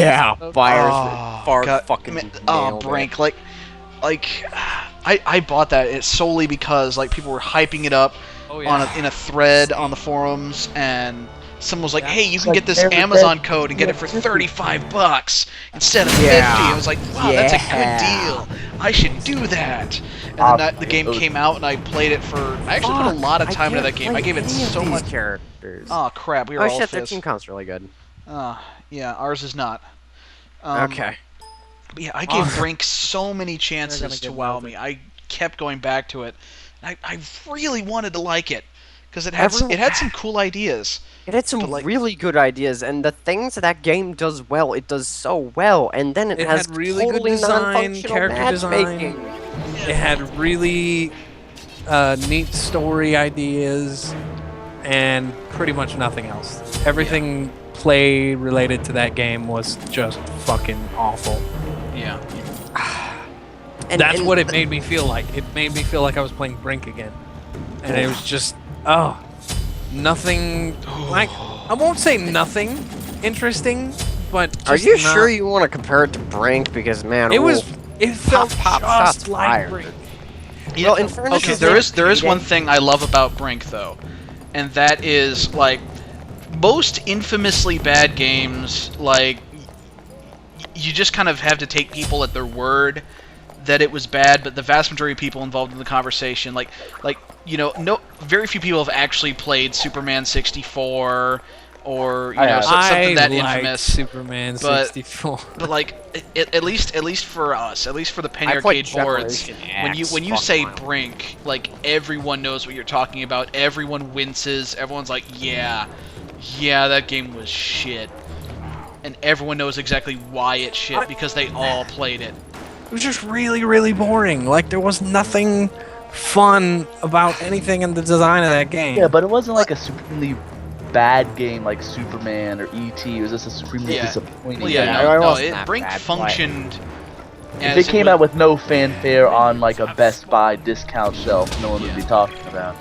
Yeah, fire God, fucking man, nailed Brink, it. like, I bought that it solely because like people were hyping it up in a thread on the forums, and someone was like, "Hey, you can get this Amazon code and get it for $35 instead of 50." I was like, "Wow, that's a good deal. I should do that." And then the game came out, and I played it for. I actually put a lot of time into that game. I gave it so much. Characters. Oh crap, we were Oh all shit, their fists. team comp's really good. Yeah, ours is not. Okay. But yeah, I gave Brink so many chances to wow melted. me. I kept going back to it. I really wanted to like it because it had some cool ideas. It had some really good ideas, and the things that game does well, it does so well, and then it has had really good totally design, non-functional character matchmaking. design. It had really neat story ideas, and pretty much nothing else. Everything play related to that game was just fucking awful. Yeah. That's what it made me feel like. It made me feel like I was playing Brink again. And it was just, nothing, like, I won't say nothing interesting, but just Are you not, sure you want to compare it to Brink? Because man, it felt pop just shots like fired. Brink. Well, in fairness, Okay, there is one thing I love about Brink though, and that is like most infamously bad games, like you just kind of have to take people at their word that it was bad, but the vast majority of people involved in the conversation, like you know, very few people have actually played Superman 64 or you know something that infamous. Superman 64. But like at least for us, at least for the Penny Arcade boards, when you say Brink, like everyone knows what you're talking about. Everyone winces. Everyone's like, yeah, that game was shit, and everyone knows exactly why it's shit because they all played it. It was just really, really boring. Like, there was nothing fun about anything in the design of that game. Yeah, but it wasn't like a supremely bad game like Superman or E.T. It was just a supremely disappointing game. Brink functioned. If it came out with no fanfare on like a Best Buy discount shelf, no one would be talking about.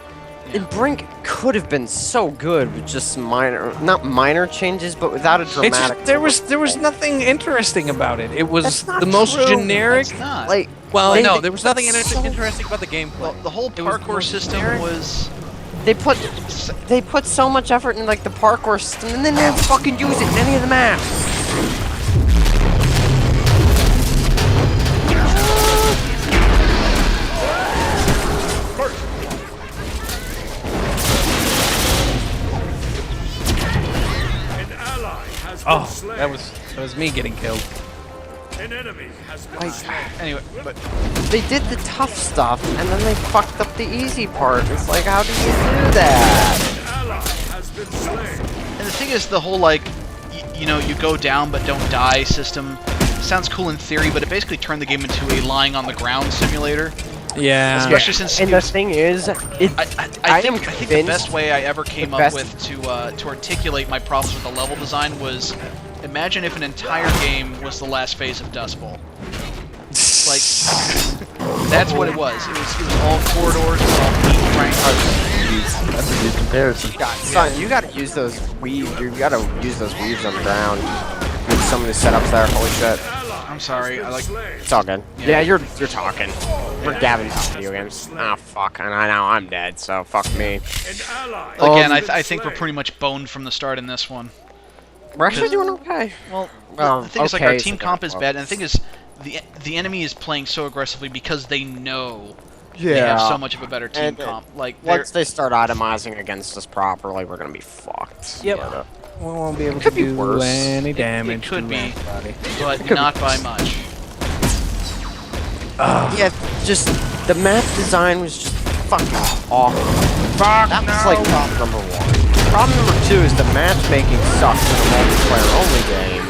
And Brink could have been so good with just not minor changes, but without a dramatic. There was nothing interesting about it. It was the most generic. That's not. Like, no, there was nothing interesting about the gameplay. Well, the whole parkour system was. They put so much effort in like the parkour system, and then they didn't fucking use it in any of the maps. Oh, that was me getting killed. An enemy has been slain. Anyway, but They did the tough stuff, and then they fucked up the easy part. It's like, how do you do that? An ally has been slain. and the thing is, the whole like, you know, you go down but don't die system sounds cool in theory, but it basically turned the game into a lying on the ground simulator. Yeah. Especially since And the thing is, I think the best way I ever came up with to articulate my problems with the level design was, imagine if an entire game was the last phase of Dust Bowl. Like, that's what it was. It was all corridors, it was all deep triangles. That's a good comparison. son, you gotta use those weaves. You gotta use those weaves on the ground. With some of the setups there. Holy shit. I'm sorry. I like. It's all good. Yeah, you're talking. We're Gavin talking video games. Ah, fuck. And I know I'm dead, so fuck me. An ally. Again, I think we're pretty much boned from the start in this one. We're actually doing okay. Well, the thing is, like, our team comp is bad, and the thing is, the enemy is playing so aggressively because they know they have so much of a better team comp. Like, once they start itemizing against us properly, we're gonna be fucked. Yep. Yeah. We won't be able Could to be do worse. any damage. It could to be, anybody. but not by much. Yeah, just the map design was just fucking awful. That was like problem number one. Problem number two is the matchmaking sucks in a multiplayer-only game,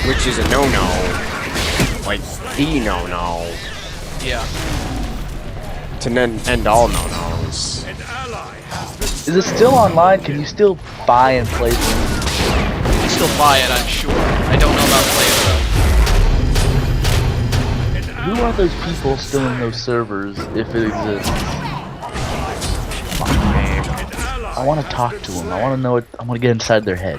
which is a no-no. Like, the no-no. Yeah. To end all no-nos. An ally has been Is it still online? Can you still buy and play them? You can still buy it, I'm sure. I don't know about play though. Who are those people still in those servers, if it exists? I want to talk to them. I want to know it. I want to get inside their head.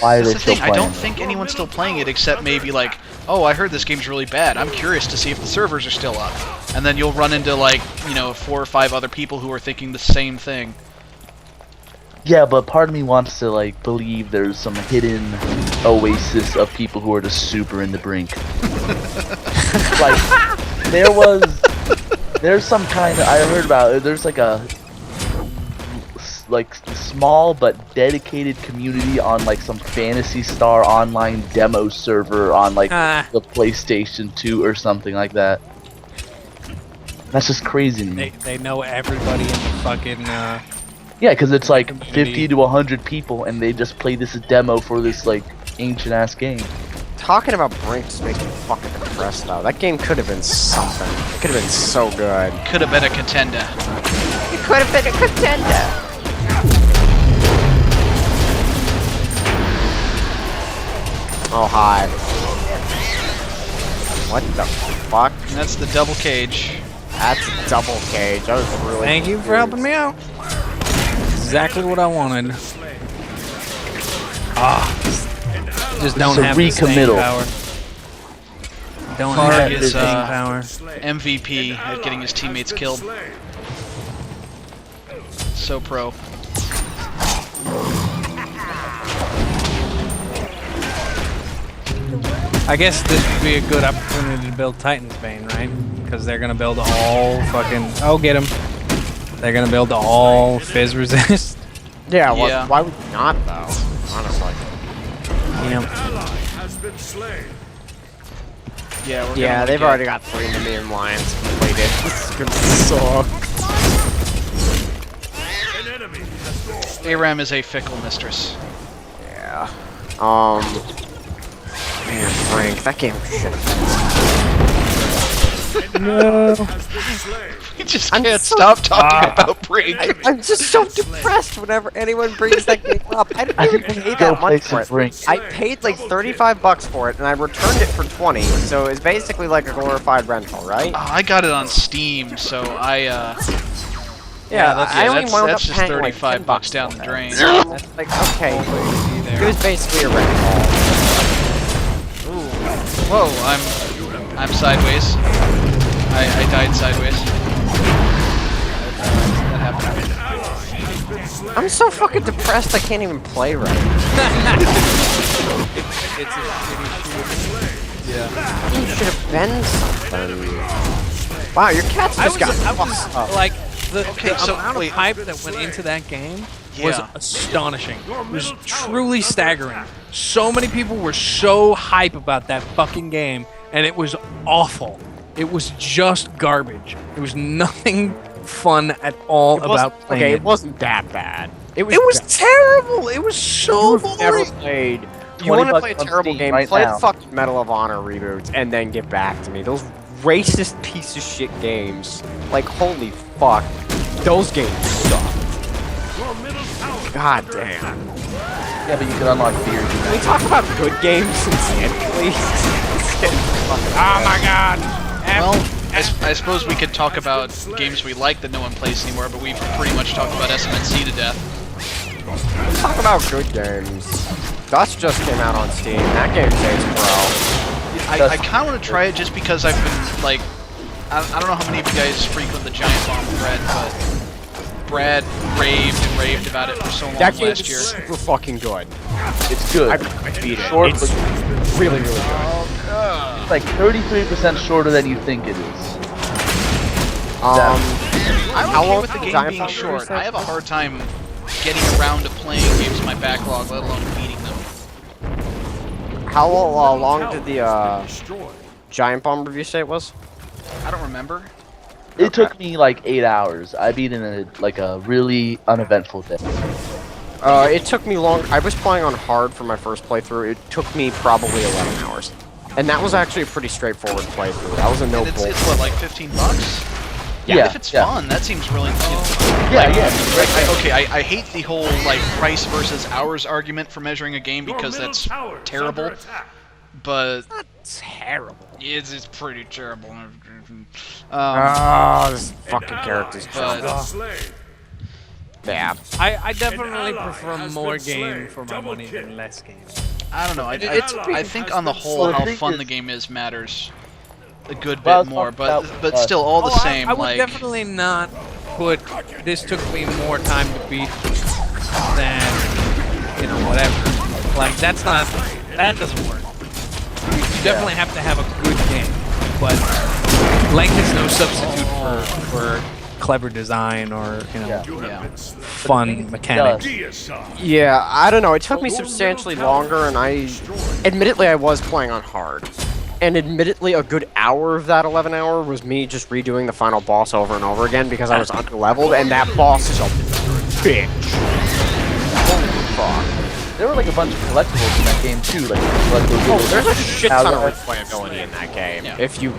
Why are That's they the still thing. I playing? don't think anyone's still playing it except maybe like, oh, I heard this game's really bad. I'm curious to see if the servers are still up. And then you'll run into like, 4 or 5 other people who are thinking the same thing. Yeah, but part of me wants to like believe there's some hidden oasis of people who are just super into Brink. Like there's some kind of, I heard about it, there's like a small but dedicated community on like some Phantasy Star online demo server on like the PlayStation 2 or something like that. That's just crazy to me. They know everybody in the fucking. Yeah, because it's like community. 50 to 100 people, and they just play this demo for this like ancient ass game. Talking about Brink just makes me fucking depressed though. That game could have been something. It could have been so good. Could have been a contender. It could have been a contender. Oh hi. What the fuck? And that's the double cage. That's a double cage. That was really. Thank you for helping me out. Exactly what I wanted. Just don't a have the staying recommittal. power. Don't Mark have the is, staying power. MVP at getting his teammates killed. So pro. I guess this would be a good opportunity to build Titan's Bane, right? Because they're gonna build all fucking. Oh, get him! They're gonna build all fizz resist. Yeah. Yeah. Why would you not though? Honestly. Yep. has been slain. Yeah, we're Yeah, gonna they've get- already got 3 million lions completed. This is gonna suck. An enemy has been slain. ARAM is a fickle mistress. Yeah. Man, Frank, that game was shit. No. Has been slain. You just I'm can't so- stop talking about Brink. I'm just so depressed whenever anyone brings that game up. I didn't even pay Go that play much some for it. Brink. I paid like 35 bucks for it, and I returned it for 20. So it's basically like a glorified rental, right? I got it on Steam, so Yeah, I only that's, wound that's up just paying, like, 35 10 bucks down the for drain. it. That's like, okay, it was basically a rental. Whoa, I'm sideways. I died sideways. That happened. I'm so fucking depressed I can't even play right. It's a shitty shooter. Yeah. You should have been something. Wow, your cat's just got fucked up. like the so amount wait. of hype that went into that game was Yeah. astonishing. It was truly staggering. So many people were so hype about that fucking game, and it was awful. It was just garbage. It was nothing fun at all about playing Okay, it. it wasn't that bad. It was Terrible. It was so You've never boring. played. You 20 want to bucks play a on terrible Steam game? right Play now. the fucking Medal of Honor reboots and then get back to me. Those racist piece of shit games. Like, holy fuck. Those games suck. Your middle tower. God damn. Yeah, but you can unlock beer. Can we talk about good games instead, please? Oh my god. Well, I suppose we could talk about games we like that no one plays anymore, but we've pretty much talked about SMITE to death. Let's talk about good games. Dust just came out on Steam. That game says pro. I kind of want to try it just because I've been, like... I don't know how many of you guys frequent the Giant Bomb thread, but Brad raved and raved about it for so long That game last is year. super fucking good. It's good. I beat it. Short, It's but really, really good. it's like 33% shorter than you think it is. I'm How okay long with the is game Giant being Bomb short. Cruiser? I have a hard time getting around to playing games in my backlog, let alone beating them. How long did the Destroyed. Giant Bomb review say it was? I don't remember. It took me like 8 hours. I beat it in a really uneventful day. It took me long. I was playing on hard for my first playthrough. It took me probably 11 hours. And that was actually a pretty straightforward playthrough. That was a no And it's bull. what, like 15 bucks? Yeah, If it's yeah. fun, that seems really... Yeah, yeah. I hate the whole, like, price versus hours argument for measuring a game Your because middle that's tower is terrible. under attack. But Terrible. it's pretty terrible. Oh, this fucking character's But- Been slain. Yeah. I definitely ally prefer has more been slain. game for my Double money kill. than less game. I don't know. I think on the whole, Well, the how thing fun is- the game is matters a good Well, I bit was more. talking But about, still, all the Oh, same. I would like definitely not put. This took me more time to beat than whatever. Like that doesn't work. You definitely have to have a good game, but length is no substitute for clever design or Yeah. fun mechanics. Deicide. Yeah, I don't know. It took me substantially longer, and admittedly, I was playing on hard. And admittedly, a good hour of that 11 hour was me just redoing the final boss over and over again because I was under-leveled, and that boss is a bitch. Holy fuck. There were like a bunch of collectibles in that game too, like collectibles. Oh, there's a shit ton of Outlet. replayability in that game. Yeah. If you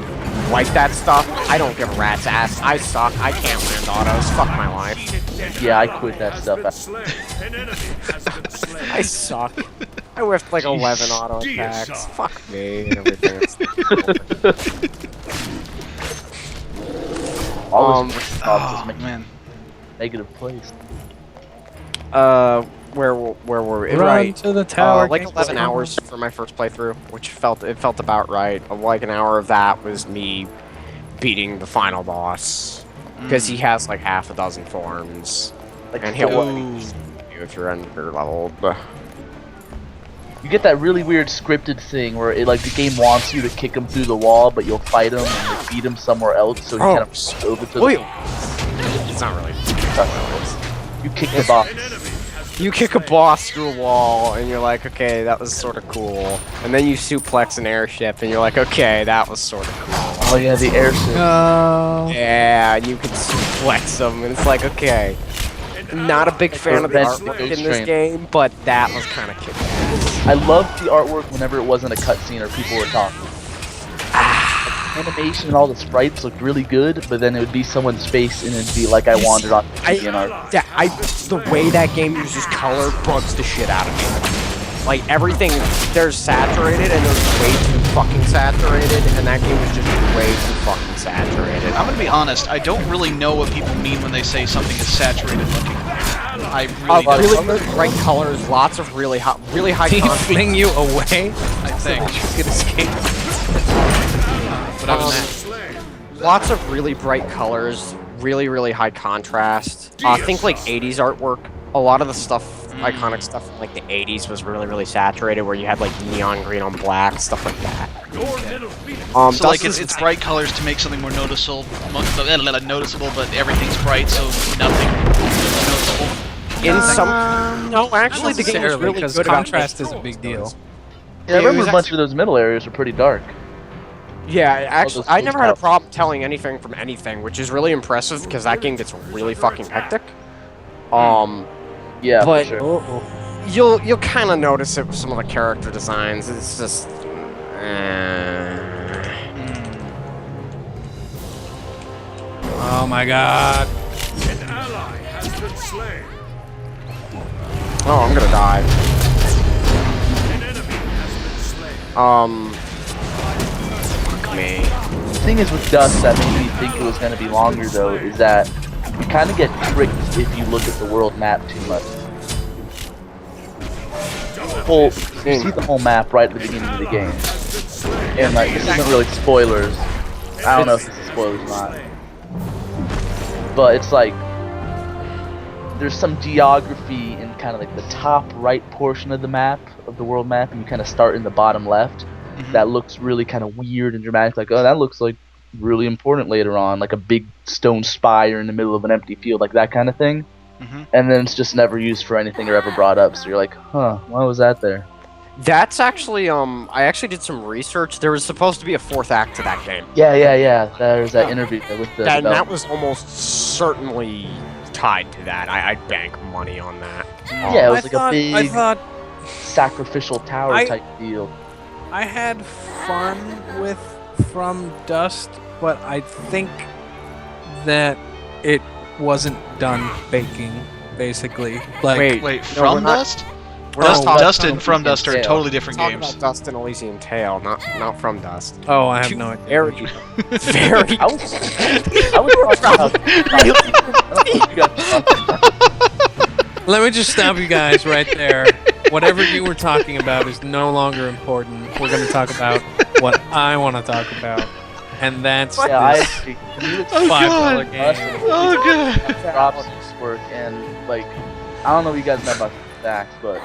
like that stuff, I don't give a rat's ass. I suck. I can't land autos. Fuck my life. Yeah, I quit that stuff. Been slain. An enemy has been slain. I suck. I whiffed like 11 auto attacks. Deicide. Fuck me and everything. All Um, this oh just make man. negative plays. Where were we? Run Right. to the tower. Like games 11 over. hours for my first playthrough, which felt about right. Like an hour of that was me beating the final boss because he has like half a dozen forms, Like and he'll Ooh. you if you're under leveled. you get that really weird scripted thing where it like the game wants you to kick him through the wall, but you'll fight him and like, beat him somewhere else, so you Oh, kind of push over to Wait, the it's not really. you kick the box. You kick a boss through a wall, and you're like, okay, that was sort of cool. And then you suplex an airship, and you're like, okay, that was sort of cool. Oh yeah, the airship. No. Yeah, and you can suplex them, and it's like, okay. Not a big fan of the Revenge artwork Ghost in this Train. game, but that was kind of kick-ass. I loved the artwork whenever it wasn't a cutscene or people were talking. Animation and all the sprites looked really good, but then it would be someone's face and it'd be like I wandered on the art. The way that game uses color bugs the shit out of me. Like, everything, there's saturated, and there's way too fucking saturated, and that game was just way too fucking saturated. I'm gonna be honest. I don't really know what people mean when they say something is saturated looking. I really don't. Really good, bright colors, lots of really high Did he contrast. fling you away? I think. You could escape. But other than that, Lots of really bright colors, really high contrast. Think like 80s artwork. A lot of the stuff, iconic stuff from like the 80s was really saturated, where you had like neon green on black, stuff like that. So like it's bright colors to make something more noticeable, but everything's bright, so nothing is noticeable. in some. No, actually, the game was necessarily, really because good about contrast is a big deal. Yeah, I it remember was a bunch of those middle areas were pretty dark. Yeah, actually, those I never had a houses. problem telling anything from anything, which is really impressive because that game gets really fucking hectic. Yeah, But- for sure. Oh, You'll kind of notice it with some of the character designs. It's just. oh my god. An ally has been slain. Oh, I'm gonna die. An enemy has been slain. Fuck me. The thing is with Dust that made me think it was going to be longer though is that you kind of get tricked if you look at the world map too much. You see the whole map right at the beginning of the game, and like this isn't really spoilers. I don't know if this is spoilers or not, but it's like there's some geography in kind of like the top right portion of the map, of the world map, and you kind of start in the bottom left. That looks really kind of weird and dramatic. Like, oh, that looks like really important later on, like a big stone spire in the middle of an empty field, like that kind of thing. And then it's just never used for anything or ever brought up. So you're like, huh, why was that there? That's actually, I actually did some research. There was supposed to be a fourth act to that game. Yeah. There's that interview with the. And that developer. was almost certainly tied to that. I'd bank money on that. Yeah, it was like a I big thought sacrificial tower I- type deal. I had fun with From Dust, but I think that it wasn't done baking, basically. Like, Wait, Wait, no, From we're not- Dust? We're not talking, Dust and From Dust are Tale. totally different talking games. about Dust and Elysian Tale, not From Dust. oh, I have Two no idea. very, very. I was talking about. I don't think you guys were talking about. Let me just stop you guys right there. Whatever you were talking about is no longer important. We're going to talk about what I want to talk about. And that's Yeah, I this agree. Community $5 game. Oh god. props work and like I don't know if you guys know about the facts, but